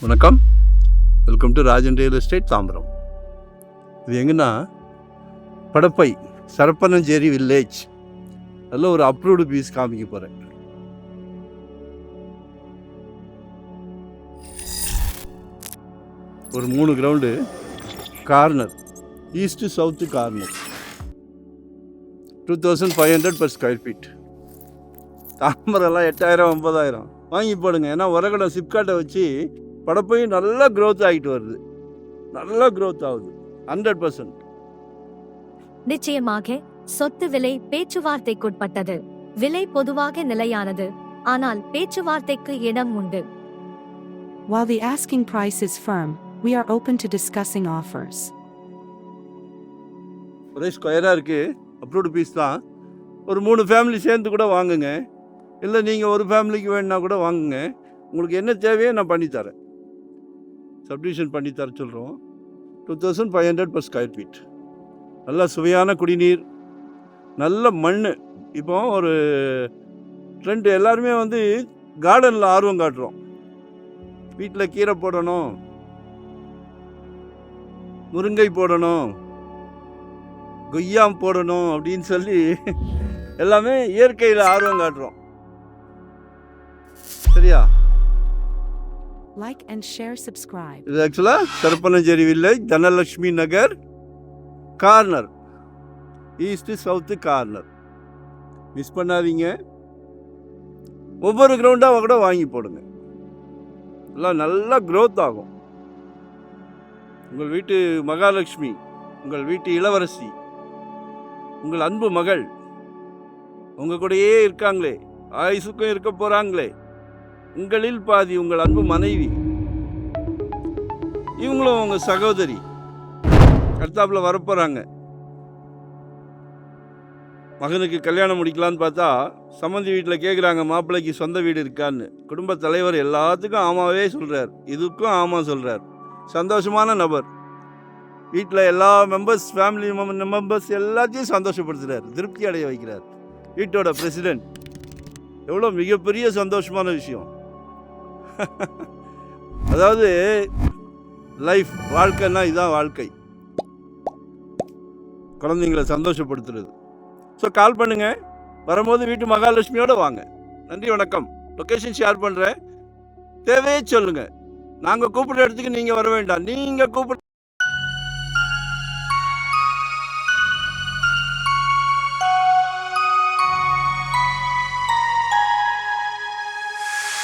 வணக்கம், welcome to Rajan real estate Tambaram. இது எங்கன்னா படப்பை சரப்பனஞ்சேரி வில்லேஜ். அதில் ஒரு அப்ரூவ்டு பீஸ் காமிக்க போகிறேன். ஒரு 3 ground corner, east south corner, 2500 per square feet. தாம்பரம்லாம் 8000 9,000 வாங்கி போடுங்க. ஏன்னா உரகடம் சிப்காட்டை வச்சு படப்பையும் நல்லா க்ரோத் ஆகிட்டு வருது, நல்லா க்ரோத் ஆகுது 100%. நிச்சயமாக சொத்து விலை பேச்சுவார்த்தைக்குட்பட்டது. விலை பொதுவாக நிலையானது, ஆனால் பேச்சுவார்த்தைக்கு இடம் உண்டு. While the asking price is firm, we are open to discussing offers. ஒரே ஸ்கொயராக இருக்குது, அப்ரூவ்டு பீஸ் தான். ஒரு 3 ஃபேமிலி சேர்ந்து கூட வாங்குங்க, இல்லை நீங்கள் ஒரு ஃபேமிலிக்கு வேணுன்னா கூட வாங்குங்க. உங்களுக்கு என்ன தேவையோ நான் பண்ணித்தரேன், சப்டிவிஷன் பண்ணித்தர சொல்கிறோம். 2500 per ஸ்கொயர் ஃபீட். நல்ல சுவையான குடிநீர், நல்ல மண். இப்போ ஒரு ட்ரெண்ட் எல்லாருமே கார்டனில் ஆர்வம் காட்டுறோம். வீட்டில் கீரை போடணும், முருங்கை போடணும், கொய்யா போடணும் அப்படின்னு சொல்லி எல்லாமே இயற்கையில் ஆர்வம் காட்டுறோம். சரியா? Like and share, subscribe. இது ஆக்சுவலாக Sarappanancheri village, Dhanalakshmi Nagar corner, east south corner. Miss பண்ணாதீங்க. ஒவ்வொரு கிரவுண்டாக கூட வாங்கி போடுங்க, எல்லாம் நல்லா க்ரோத் ஆகும். உங்கள் வீட்டு மகாலட்சுமி, உங்கள் வீட்டு இளவரசி, உங்கள் அன்பு மகள் உங்கள் கூடயே இருக்காங்களே, ஆயுசுக்கும் இருக்க போகிறாங்களே, உங்களில் பாதி உங்கள் அன்பு மனைவி, இவங்களும் உங்கள் சகோதரி அடுத்தாப்புல வரப்போகிறாங்க. மகனுக்கு கல்யாணம் முடிக்கலான்னு பார்த்தா சம்மந்தி வீட்டில் கேட்குறாங்க, மாப்பிள்ளைக்கு சொந்த வீடு இருக்கான்னு. குடும்ப தலைவர் எல்லாத்துக்கும் ஆமாவே சொல்கிறார், இதுக்கும் ஆமாம் சொல்கிறார். சந்தோஷமான நபர். வீட்டில் எல்லா மெம்பர்ஸ், ஃபேமிலி மெம்பர்ஸ் எல்லாத்தையும் சந்தோஷப்படுத்துகிறார், திருப்தி அடைய வைக்கிறார். வீட்டோட பிரசிடென்ட். எவ்வளோ மிகப்பெரிய சந்தோஷமான விஷயம். அதாவது லைஃப், வாழ்க்கைன்னா இதுதான் வாழ்க்கை, குழந்தைங்களை சந்தோஷப்படுத்துறது. ஸோ கால் பண்ணுங்கள், வரும்போது வீட்டு மகாலட்சுமியோடு வாங்க. நன்றி, வணக்கம். லொக்கேஷன் ஷேர் பண்ணுறேன், தேவையே சொல்லுங்கள். நாங்கள் கூப்பிட்ற இடத்துக்கு நீங்கள் வர வேண்டாம், நீங்கள் கூப்பிட்ற